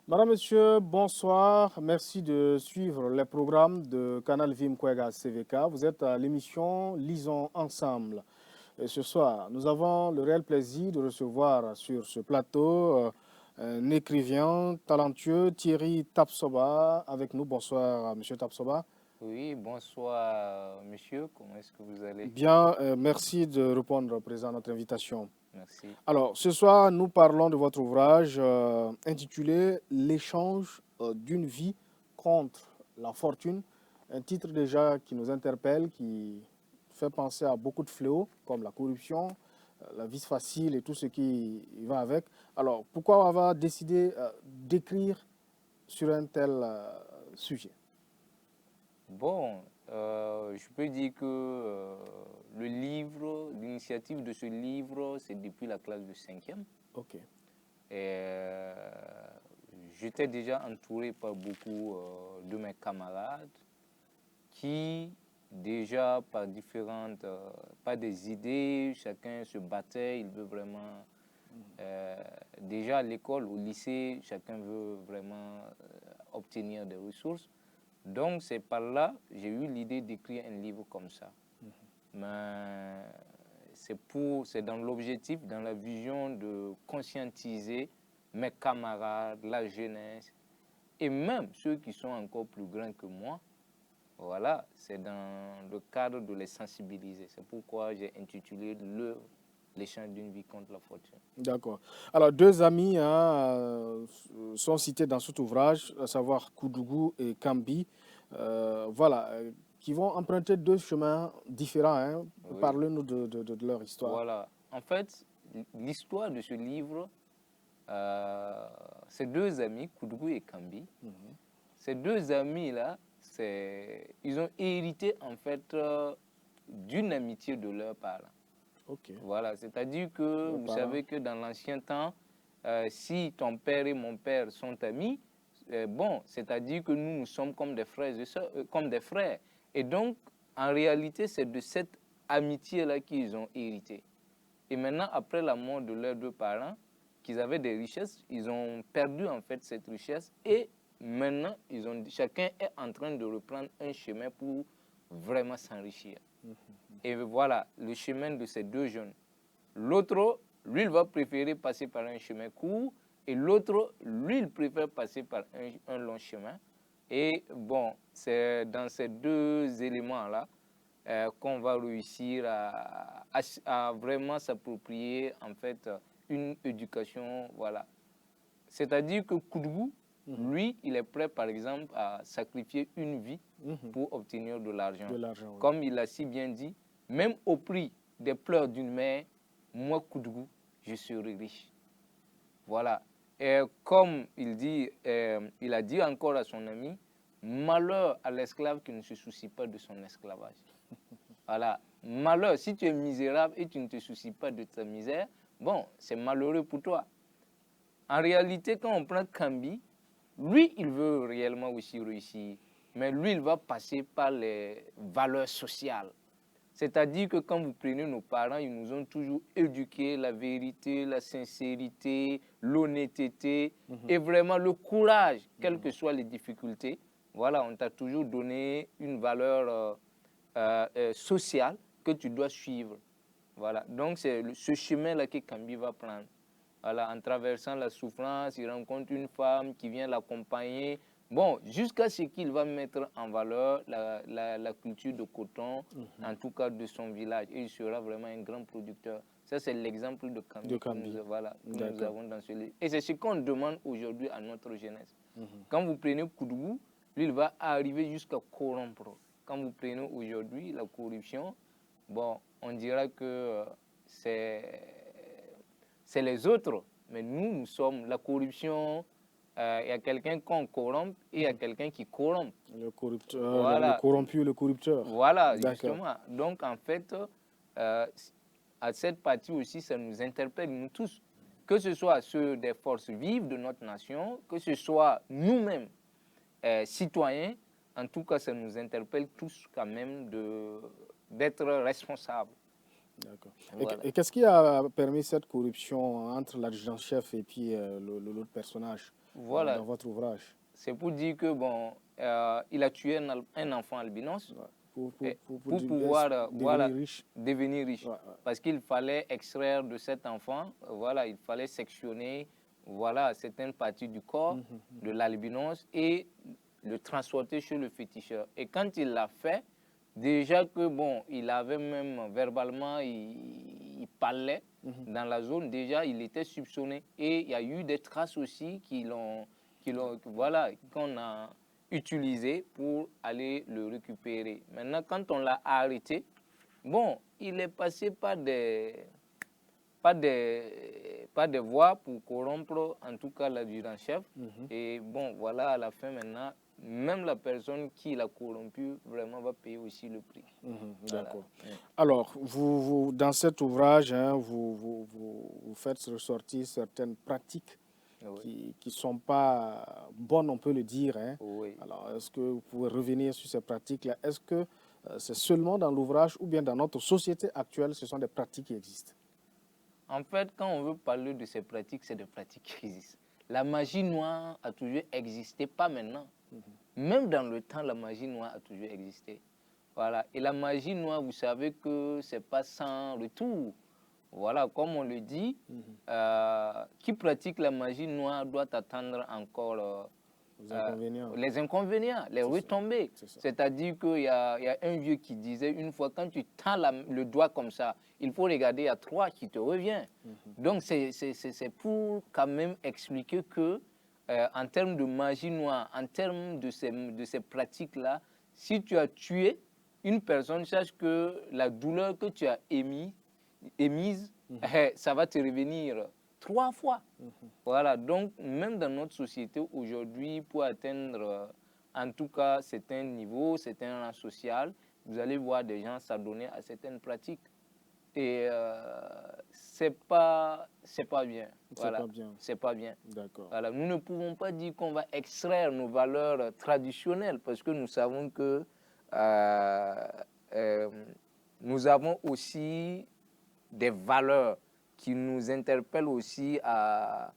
Madame, Monsieur, bonsoir. Merci de suivre les programmes de Canal Vim Kwega CVK. Vous êtes à l'émission Lisons ensemble. Et ce soir, nous avons le réel plaisir de recevoir sur ce plateau un écrivain talentueux, Thierry Tapsoba, avec nous. Bonsoir, Monsieur Tapsoba. Oui, bonsoir monsieur, comment est-ce que vous allez? Bien, merci de répondre présent à notre invitation. Merci. Alors, ce soir, nous parlons de votre ouvrage intitulé L'échange d'une vie contre la fortune. Un titre déjà qui nous interpelle, qui fait penser à beaucoup de fléaux comme la corruption, la vie facile et tout ce qui va avec. Alors, pourquoi avoir décidé d'écrire sur un tel sujet? Bon, je peux dire que l'initiative de ce livre, c'est depuis la classe de 5e. Ok. Et j'étais déjà entouré par beaucoup de mes camarades qui, déjà par des idées, chacun se battait, il veut vraiment. Déjà à l'école, au lycée, chacun veut vraiment obtenir des ressources. Donc c'est par là j'ai eu l'idée d'écrire un livre comme ça. Mais c'est dans l'objectif, dans la vision de conscientiser mes camarades, la jeunesse et même ceux qui sont encore plus grands que moi. Voilà, c'est dans le cadre de les sensibiliser. C'est pourquoi j'ai intitulé l'échange d'une vie contre la fortune. D'accord. Alors, deux amis hein, sont cités dans cet ouvrage, à savoir Koudougou et Kambi. Voilà, qui vont emprunter deux chemins différents. Hein. Oui, Parlez-nous de leur histoire. voilà. En fait, l'histoire de ce livre, ces deux amis, Koudougou et Kambi, ces deux amis-là, ils ont hérité en fait d'une amitié de leurs parents. Ok. Voilà, c'est-à-dire que Leurs vous parents. savez que dans l'ancien temps, si ton père et mon père sont amis, bon, c'est-à-dire que nous sommes comme des frères et sœurs, comme des frères. Et donc, en réalité, c'est de cette amitié-là qu'ils ont hérité. Et maintenant, après la mort de leurs deux parents, qu'ils avaient des richesses, ils ont perdu en fait cette richesse et maintenant, chacun est en train de reprendre un chemin pour vraiment s'enrichir. Et voilà le chemin de ces deux jeunes. L'autre, lui, il va préférer passer par un chemin court et l'autre, lui, il préfère passer par un long chemin. Et bon, c'est dans ces deux éléments-là qu'on va réussir à vraiment s'approprier en fait une éducation, voilà. C'est-à-dire que Koudou, lui, il est prêt par exemple à sacrifier une vie pour obtenir de l'argent. De l'argent, oui. Comme il a si bien dit, même au prix des pleurs d'une mère, moi Koudou, je serai riche. Voilà. Et comme il dit, il a dit encore à son ami, malheur à l'esclave qui ne se soucie pas de son esclavage. Voilà. Malheur, si tu es misérable et tu ne te soucies pas de ta misère, bon, c'est malheureux pour toi. En réalité, quand on prend Kambi, lui, il veut réellement aussi réussir. Mais lui, il va passer par les valeurs sociales. C'est-à-dire que quand vous prenez nos parents, ils nous ont toujours éduqué la vérité, la sincérité, l'honnêteté et vraiment le courage, quelles que soient les difficultés. Voilà, on t'a toujours donné une valeur sociale que tu dois suivre. Voilà, donc c'est ce chemin-là que Kambi va prendre. Voilà, en traversant la souffrance, il rencontre une femme qui vient l'accompagner. Bon, jusqu'à ce qu'il va mettre en valeur la culture de coton, en tout cas de son village. Et il sera vraiment un grand producteur. Ça, c'est l'exemple de De Kambi Kambi. voilà, que nous D'accord. avons dans ce livre. Et c'est ce qu'on demande aujourd'hui à notre jeunesse. Quand vous prenez Koudougou, lui, il va arriver jusqu'à corrompre. Quand vous prenez aujourd'hui la corruption, bon, on dira que c'est les autres. Mais nous sommes la corruption. Il y a quelqu'un qu'on corrompt et il y a quelqu'un qui corrompt. Le corrupteur, le Voilà, corrompu, le corrupteur. voilà, D'accord. justement. Donc, en fait, à cette partie aussi, ça nous interpelle, nous tous. Que ce soit ceux des forces vives de notre nation, que ce soit nous-mêmes, citoyens, en tout cas, ça nous interpelle tous quand même d'être responsables. D'accord. Voilà. Et qu'est-ce qui a permis cette corruption entre l'adjudant-chef et puis l'autre personnage? Voilà. dans votre ouvrage. C'est pour dire que, bon, il a tué un enfant albinos Ouais. pour pouvoir devenir voilà, riche. devenir riche. Ouais. Parce qu'il fallait extraire de cet enfant, voilà, il fallait sectionner voilà, certaines parties du corps de l'albinos et le transporter chez le féticheur. Et quand il l'a fait, déjà que, bon, il avait même verbalement, il parlait dans la zone, déjà, il était soupçonné. Et il y a eu des traces aussi voilà, qu'on a utilisées pour aller le récupérer. Maintenant, quand on l'a arrêté, bon, il est passé par des voies pour corrompre, en tout cas, l'adjudant-chef. Et bon, voilà, à la fin, maintenant, même la personne qui l'a corrompu, vraiment, va payer aussi le prix. Voilà. D'accord. Alors, dans cet ouvrage, hein, vous faites ressortir certaines pratiques qui ne sont pas bonnes, on peut le dire. Hein. Oui. Alors, est-ce que vous pouvez revenir sur ces pratiques-là? Est-ce que c'est seulement dans l'ouvrage ou bien dans notre société actuelle, ce sont des pratiques qui existent? En fait, quand on veut parler de ces pratiques, c'est des pratiques qui existent. La magie noire a toujours existé, pas maintenant. Même dans le temps, la magie noire a toujours existé. Voilà. Et la magie noire, vous savez que c'est pas sans retour. Voilà, comme on le dit, qui pratique la magie noire doit attendre encore les inconvénients, les retombées. C'est-à-dire qu'il y a un vieux qui disait une fois, quand tu tends le doigt comme ça, il faut regarder, il y a 3 qui te revient. Donc, c'est pour quand même expliquer que, en termes de magie noire, en termes de ces pratiques-là, si tu as tué une personne, sache que la douleur que tu as émise, ça va te revenir 3 fois. Voilà, donc même dans notre société aujourd'hui, pour atteindre en tout cas certains niveaux, certains rangs sociaux, vous allez voir des gens s'adonner à certaines pratiques. Et c'est pas bien. Voilà, c'est pas bien. D'accord. Voilà, nous ne pouvons pas dire qu'on va extraire nos valeurs traditionnelles parce que nous savons que nous avons aussi des valeurs qui nous interpellent aussi à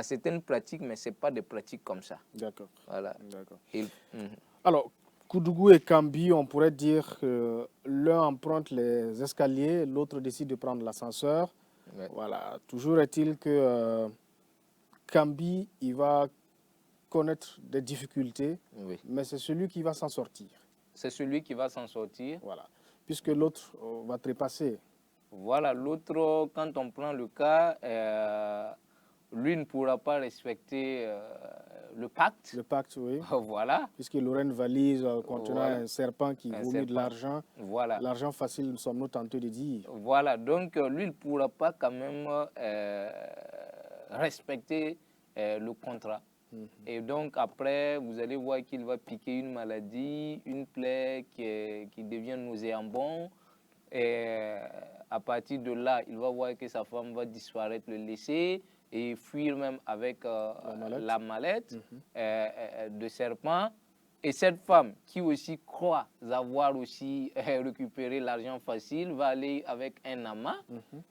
certaines pratiques, mais ce n'est pas des pratiques comme ça. D'accord. Voilà. D'accord. Mm-hmm. Alors, Koudougou et Kambi, on pourrait dire que l'un emprunte les escaliers, l'autre décide de prendre l'ascenseur. Ouais. Voilà. Toujours est-il que Kambi, il va connaître des difficultés, oui, mais c'est celui qui va s'en sortir. C'est celui qui va s'en sortir. Voilà. Puisque l'autre va trépasser. Voilà, l'autre, quand on prend le cas, lui ne pourra pas respecter le pacte. Le pacte, oui. Voilà. Puisqu'il aurait une valise contenant un serpent qui vomit de l'argent. Voilà. L'argent facile, nous sommes tentés de dire. Voilà, donc lui, il ne pourra pas quand même respecter le contrat. Et donc après, vous allez voir qu'il va piquer une maladie, une plaie qui devient nauséabond. Et à partir de là, il va voir que sa femme va disparaître, le laisser et fuir même avec la mallette de serpent. Et cette femme qui aussi croit avoir aussi récupéré l'argent facile va aller avec un amas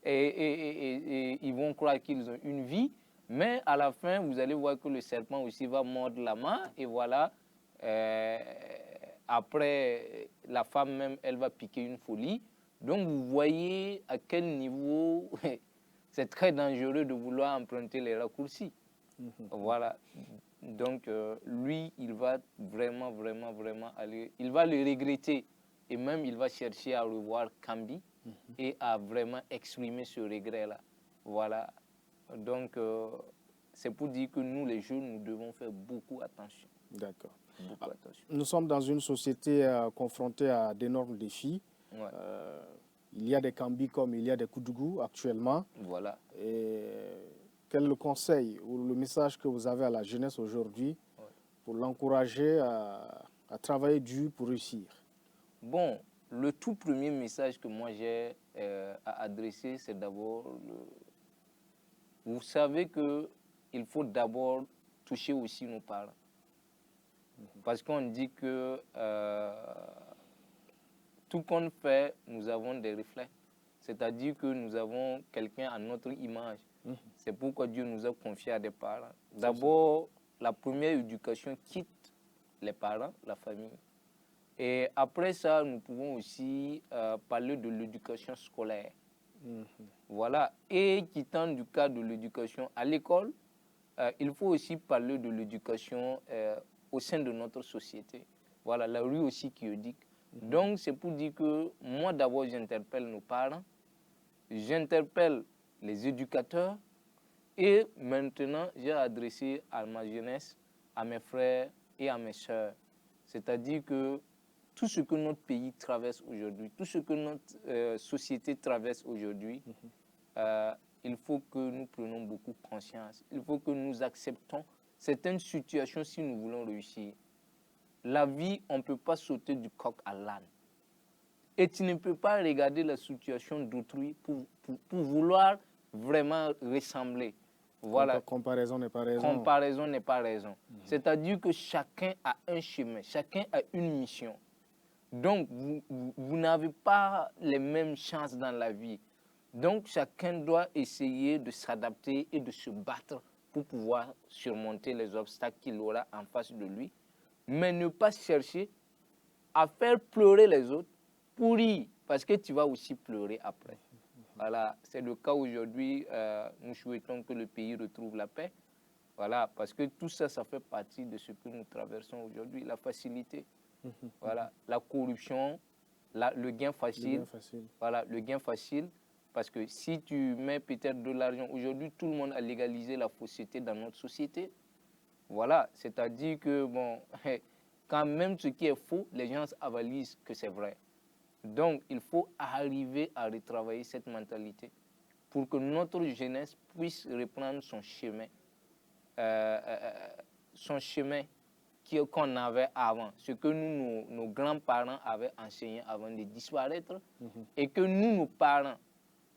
et ils vont croire qu'ils ont une vie. Mais à la fin, vous allez voir que le serpent aussi va mordre la main et voilà. Après, la femme même, elle va piquer une folie. Donc, vous voyez à quel niveau c'est très dangereux de vouloir emprunter les raccourcis. Voilà. Donc, lui, il va vraiment aller... Il va le regretter. Et même, il va chercher à revoir Kambi et à vraiment exprimer ce regret-là. Voilà. Donc, c'est pour dire que nous, les jeunes, nous devons faire beaucoup attention. D'accord. Nous sommes dans une société confrontée à d'énormes défis. Ouais. Il y a des Kambi comme il y a des Koudougou actuellement. Voilà. Et quel est le conseil ou le message que vous avez à la jeunesse aujourd'hui pour l'encourager à travailler dur pour réussir? Bon, le tout premier message que moi j'ai à adresser, c'est d'abord, vous savez qu'il faut d'abord toucher aussi nos parents. Parce qu'on dit que tout qu'on fait, nous avons des reflets. C'est-à-dire que nous avons quelqu'un à notre image. C'est pourquoi Dieu nous a confié à des parents. D'abord, la première éducation quitte les parents, la famille. Et après ça, nous pouvons aussi parler de l'éducation scolaire. Voilà. Et quittant du cadre de l'éducation à l'école, il faut aussi parler de l'éducation au sein de notre société. Voilà, la rue aussi qui éduque. Donc, c'est pour dire que moi, d'abord, j'interpelle nos parents, j'interpelle les éducateurs, et maintenant, j'ai adressé à ma jeunesse, à mes frères et à mes sœurs. C'est-à-dire que tout ce que notre pays traverse aujourd'hui, tout ce que notre société traverse aujourd'hui, il faut que nous prenions beaucoup conscience. Il faut que nous acceptons certaines situations si nous voulons réussir. La vie, on ne peut pas sauter du coq à l'âne. Et tu ne peux pas regarder la situation d'autrui pour vouloir vraiment ressembler. Voilà. Comparaison n'est pas raison. Comparaison n'est pas raison. C'est-à-dire que chacun a un chemin, chacun a une mission. Donc, vous n'avez pas les mêmes chances dans la vie. Donc, chacun doit essayer de s'adapter et de se battre pour pouvoir surmonter les obstacles qu'il aura en face de lui. Mais ne pas chercher à faire pleurer les autres pour rire, parce que tu vas aussi pleurer après. Voilà, c'est le cas aujourd'hui. Nous souhaitons que le pays retrouve la paix. Voilà, parce que tout ça, ça fait partie de ce que nous traversons aujourd'hui. La facilité, voilà, la corruption, le gain facile. Voilà, le gain facile. Parce que si tu mets peut-être de l'argent, aujourd'hui, tout le monde a légalisé la fausseté dans notre société. Voilà, c'est-à-dire que, bon, quand même ce qui est faux, les gens avalisent que c'est vrai. Donc, il faut arriver à retravailler cette mentalité pour que notre jeunesse puisse reprendre son chemin qu'on avait avant, ce que nous, nos grands-parents avaient enseigné avant de disparaître, et que nous, nos parents,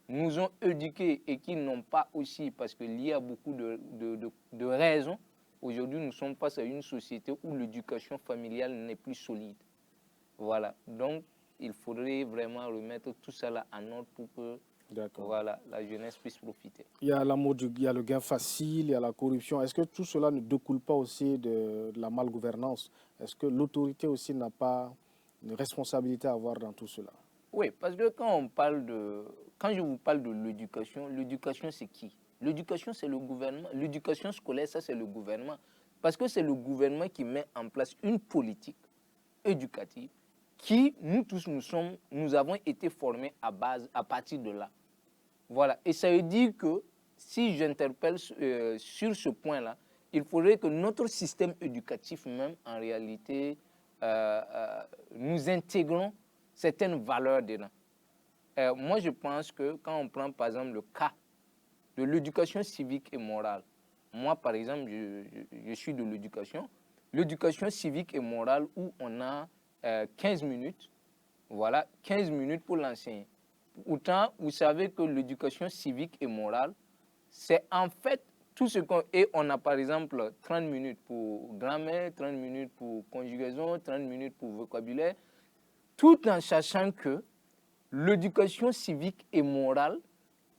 nous ont éduqués et qui n'ont pas aussi, parce qu'il y a beaucoup de raisons. Aujourd'hui, nous sommes face à une société où l'éducation familiale n'est plus solide. Voilà, donc il faudrait vraiment remettre tout ça là en ordre pour que voilà, la jeunesse puisse profiter. Il y a il y a le gain facile, il y a la corruption. Est-ce que tout cela ne découle pas aussi de la malgouvernance? Est-ce que l'autorité aussi n'a pas une responsabilité à avoir dans tout cela? Oui, parce que quand je vous parle de l'éducation c'est qui? L'éducation, c'est le gouvernement. L'éducation scolaire, ça, c'est le gouvernement. Parce que c'est le gouvernement qui met en place une politique éducative qui, nous tous, nous avons été formés à partir de là. Voilà. Et ça veut dire que si j'interpelle sur ce point-là, il faudrait que notre système éducatif même, en réalité, nous intégrons certaines valeurs dedans. Moi, je pense que quand on prend, par exemple, le cas de l'éducation civique et morale, moi, par exemple, je suis de l'éducation civique et morale où on a 15 minutes, voilà, 15 minutes pour l'enseigner. Autant, vous savez que l'éducation civique et morale, c'est en fait tout ce qu'on... Et on a par exemple 30 minutes pour grammaire, 30 minutes pour conjugaison, 30 minutes pour vocabulaire, tout en sachant que l'éducation civique et morale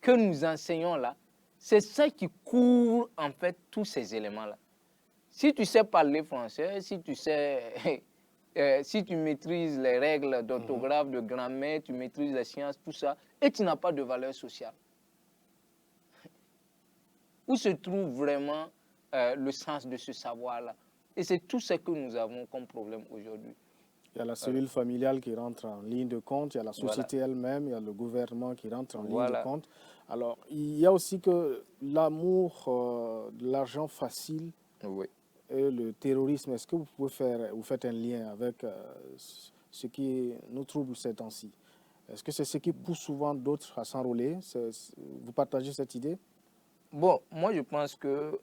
que nous enseignons là, c'est ça qui couvre en fait tous ces éléments-là. Si tu sais parler français, si tu sais... si tu maîtrises les règles d'orthographe, de grammaire, tu maîtrises les sciences, tout ça, et tu n'as pas de valeur sociale. Où se trouve vraiment le sens de ce savoir-là? Et c'est tout ce que nous avons comme problème aujourd'hui. Il y a la cellule familiale qui rentre en ligne de compte, il y a la société elle-même, il y a le gouvernement qui rentre en ligne de compte. Alors, il y a aussi que l'amour de l'argent facile et le terrorisme. Est-ce que vous faites un lien avec ce qui nous trouble ces temps-ci? Est-ce que c'est ce qui pousse souvent d'autres à s'enrôler? Vous partagez cette idée? Bon, moi je pense que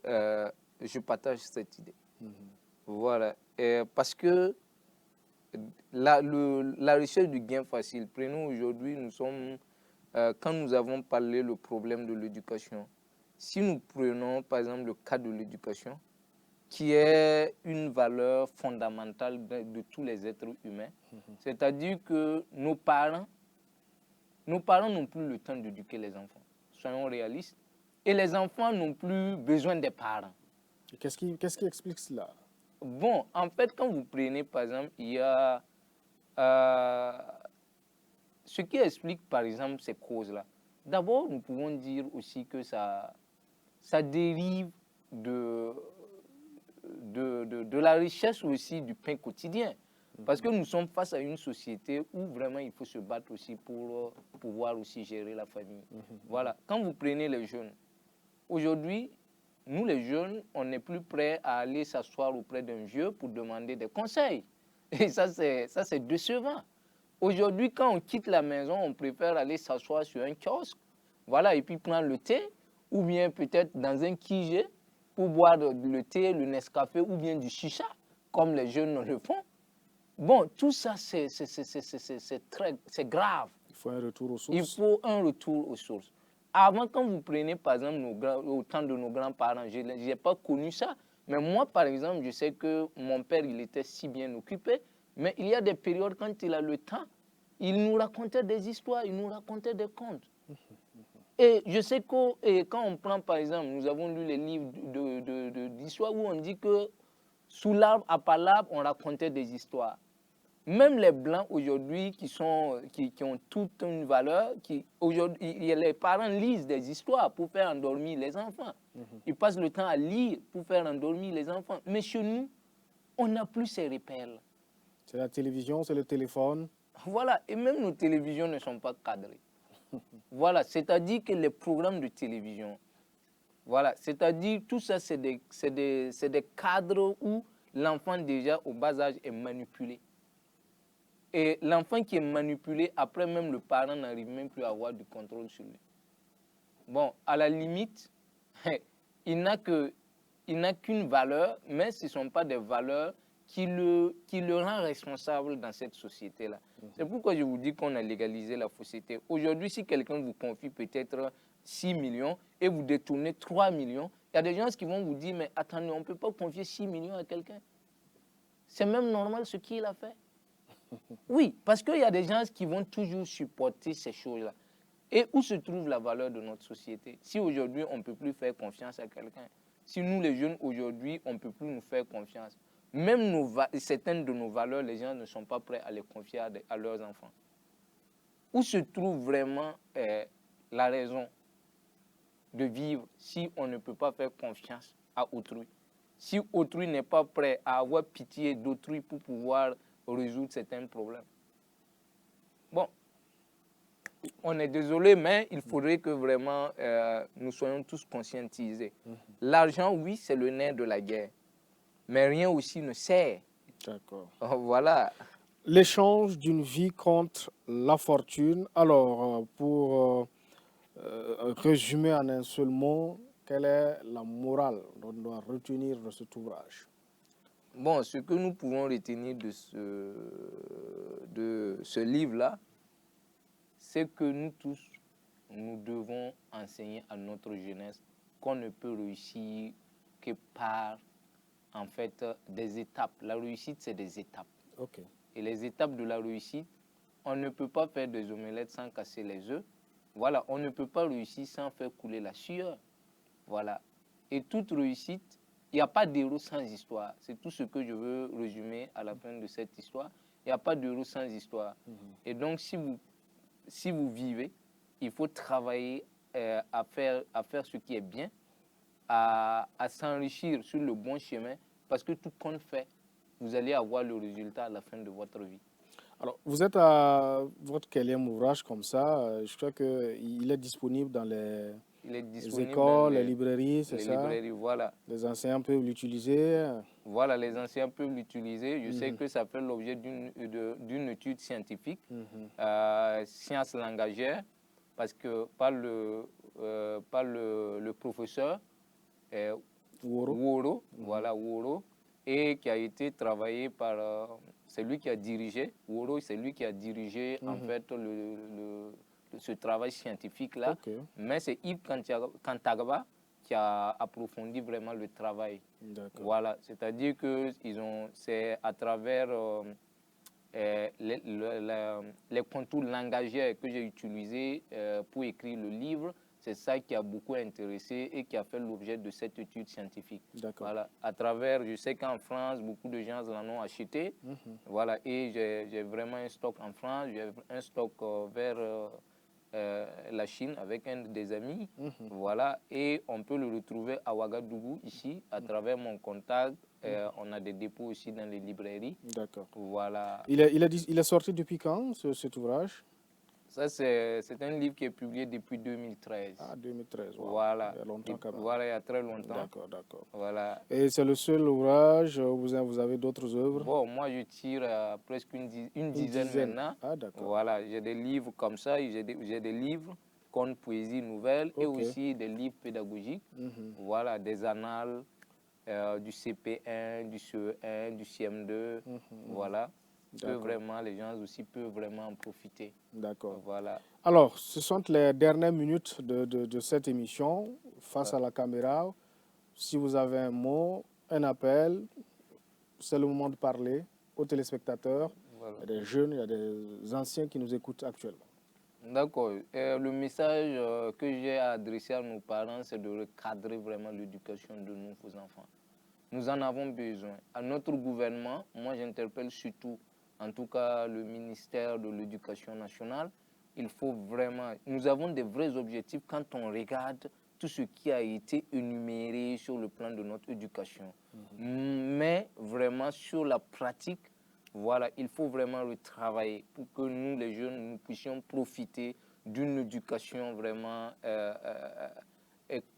je partage cette idée. Voilà. Parce que la recherche du gain facile, prenons aujourd'hui, quand nous avons parlé le problème de l'éducation, si nous prenons par exemple le cas de l'éducation, qui est une valeur fondamentale de tous les êtres humains, c'est-à-dire que nos parents n'ont plus le temps d'éduquer les enfants. Soyons réalistes. Et les enfants n'ont plus besoin des parents. Qu'est-ce qui explique cela? Bon, en fait, quand vous prenez, par exemple, il y a euh, ce qui explique, par exemple, ces causes-là. D'abord, nous pouvons dire aussi que ça dérive de, de la richesse aussi du pain quotidien. Parce que nous sommes face à une société où vraiment il faut se battre aussi pour pouvoir aussi gérer la famille. Voilà. Quand vous prenez les jeunes, aujourd'hui, nous les jeunes, on n'est plus prêts à aller s'asseoir auprès d'un vieux pour demander des conseils. Et ça, c'est décevant. Aujourd'hui, quand on quitte la maison, on préfère aller s'asseoir sur un kiosque, voilà, et puis prendre le thé, ou bien peut-être dans un kigé pour boire le thé, le Nescafé, ou bien du chicha, comme les jeunes le font. Bon, tout ça, c'est grave. Il faut un retour aux Il sources. faut un retour aux sources. Avant, quand vous prenez, par exemple, au temps de nos grands-parents, je n'ai pas connu ça. Mais moi, par exemple, je sais que mon père, il était si bien occupé. Mais il y a des périodes, quand il a le temps, il nous racontait des histoires, il nous racontait des contes. Et je sais que quand on prend, par exemple, nous avons lu les livres d'histoire où on dit que sous l'arbre, à part l'arbre, on racontait des histoires. Même les Blancs aujourd'hui qui ont toute une valeur, aujourd'hui, les parents lisent des histoires pour faire endormir les enfants. Ils passent le temps à lire pour faire endormir les enfants. Mais chez nous, on n'a plus ces repères-là. C'est la télévision, c'est le téléphone. Voilà, et même nos télévisions ne sont pas cadrées. Voilà, c'est-à-dire que les programmes de télévision, voilà, c'est-à-dire tout ça, c'est des cadres où l'enfant déjà au bas âge est manipulé. Et l'enfant qui est manipulé, après même le parent n'arrive même plus à avoir du contrôle sur lui. Bon, à la limite, il n'a qu'une valeur, mais ce ne sont pas des valeurs qui le rend responsable dans cette société-là. C'est pourquoi je vous dis qu'on a légalisé la fausseté. Aujourd'hui, si quelqu'un vous confie peut-être 6 millions et vous détournez 3 millions, il y a des gens qui vont vous dire, mais attendez, on ne peut pas confier 6 millions à quelqu'un. C'est même normal ce qu'il a fait. Oui, parce qu'il y a des gens qui vont toujours supporter ces choses-là. Et où se trouve la valeur de notre société? Si aujourd'hui, on ne peut plus faire confiance à quelqu'un, si nous, les jeunes, aujourd'hui, on ne peut plus nous faire confiance, même certaines de nos valeurs, les gens ne sont pas prêts à les confier à leurs enfants. Où se trouve vraiment la raison de vivre si on ne peut pas faire confiance à autrui? Si autrui n'est pas prêt à avoir pitié d'autrui pour pouvoir résoudre certains problèmes. Bon, on est désolé, mais il faudrait que vraiment nous soyons tous conscientisés. L'argent, oui, c'est le nerf de la guerre, mais rien aussi ne sert. D'accord. Voilà. L'échange d'une vie contre la fortune. Alors, pour résumer en un seul mot, quelle est la morale qu'on doit retenir de cet ouvrage? Bon, ce que nous pouvons retenir de ce livre-là, c'est que nous tous, nous devons enseigner à notre jeunesse qu'on ne peut réussir que par, en fait, des étapes. La réussite, c'est des étapes. Okay. Et les étapes de la réussite, on ne peut pas faire des omelettes sans casser les œufs. Voilà, on ne peut pas réussir sans faire couler la sueur. Voilà. Et toute réussite, il n'y a pas d'héros sans histoire. C'est tout ce que je veux résumer à la fin de cette histoire. Il n'y a pas d'héros sans histoire. Et donc, si vous vivez, il faut travailler à faire ce qui est bien, à s'enrichir sur le bon chemin, parce que tout compte fait, vous allez avoir le résultat à la fin de votre vie. Alors, vous êtes à votre quatrième ouvrage comme ça. Je crois qu'il est disponible dans les écoles, les librairies, c'est ça? Librairies, voilà. Les enseignants peuvent l'utiliser. Voilà, les enseignants peuvent l'utiliser. Je sais que ça fait l'objet d'une étude scientifique, sciences langagières, parce que par le professeur Woro, voilà, Woro, et qui a été travaillé par c'est lui qui a dirigé, Woro, c'est lui qui a dirigé en fait ce travail scientifique-là. Okay. Mais c'est Yves Kantagaba qui a approfondi vraiment le travail. Voilà, c'est-à-dire que c'est à travers les contours langagiers que j'ai utilisés pour écrire le livre, C'est ça qui a beaucoup intéressé et qui a fait l'objet de cette étude scientifique. D'accord. Voilà, à travers, je sais qu'en France, beaucoup de gens l'en ont acheté. Voilà, et j'ai vraiment un stock en France, j'ai un stock vers la Chine avec un des amis. Voilà, et on peut le retrouver à Ouagadougou, ici, à travers mon contact. On a des dépôts aussi dans les librairies. D'accord. Voilà. Il est sorti depuis quand, cet ouvrage? Ça, c'est un livre qui est publié depuis 2013. Ah, 2013, wow. Voilà. Il y a longtemps quand même. Voilà, il y a très longtemps. D'accord, d'accord. Voilà. Et c'est le seul ouvrage, vous avez d'autres œuvres? Bon, moi, je tire presque une dizaine maintenant. Ah, d'accord. Voilà, j'ai des livres comme ça, j'ai des livres contes, poésie, nouvelles et aussi des livres pédagogiques. Voilà, des annales du CP1, du CE1, du CM2. Voilà. Les gens aussi peuvent vraiment en profiter. D'accord. Voilà. Alors, ce sont les dernières minutes de cette émission face à la caméra. Si vous avez un mot, un appel, c'est le moment de parler aux téléspectateurs. Voilà. Il y a des jeunes, il y a des anciens qui nous écoutent actuellement. D'accord. Le message que j'ai à adresser à nos parents, c'est de recadrer vraiment l'éducation de nos enfants. Nous en avons besoin. À notre gouvernement, moi j'interpelle surtout, en tout cas le ministère de l'Éducation nationale, il faut vraiment... Nous avons des vrais objectifs quand on regarde tout ce qui a été énuméré sur le plan de notre éducation. Mais vraiment sur la pratique, voilà, il faut vraiment retravailler pour que nous, les jeunes, nous puissions profiter d'une éducation vraiment...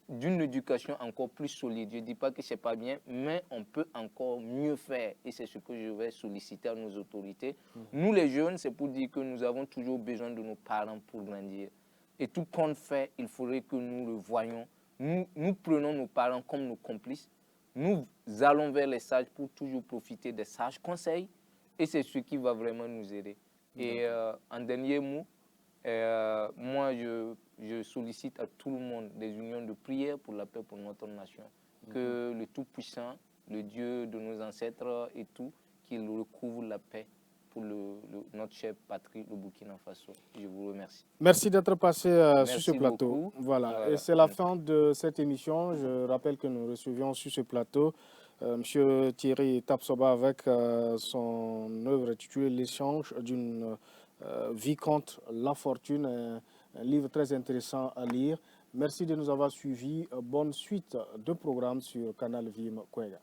d'une éducation encore plus solide. Je ne dis pas que ce n'est pas bien, mais on peut encore mieux faire. Et c'est ce que je vais solliciter à nos autorités. Nous, les jeunes, c'est pour dire que nous avons toujours besoin de nos parents pour grandir. Et tout qu'on fait, il faudrait que nous le voyions. Nous prenons nos parents comme nos complices. Nous allons vers les sages pour toujours profiter des sages conseils. Et c'est ce qui va vraiment nous aider. Et en dernier mot, moi, je sollicite à tout le monde des unions de prière pour la paix pour notre nation. Que le Tout-Puissant, le Dieu de nos ancêtres et tout, qu'il recouvre la paix pour notre chère patrie, le Burkina Faso. Je vous remercie. Merci d'être passé sur ce plateau. Beaucoup. Voilà. Et c'est la fin de cette émission. Je rappelle que nous recevions sur ce plateau M. Thierry Tapsoba avec son œuvre intitulée L'échange d'une vie contre l'infortune, un livre très intéressant à lire. Merci de nous avoir suivis. Bonne suite de programmes sur Canal Vim Kwega.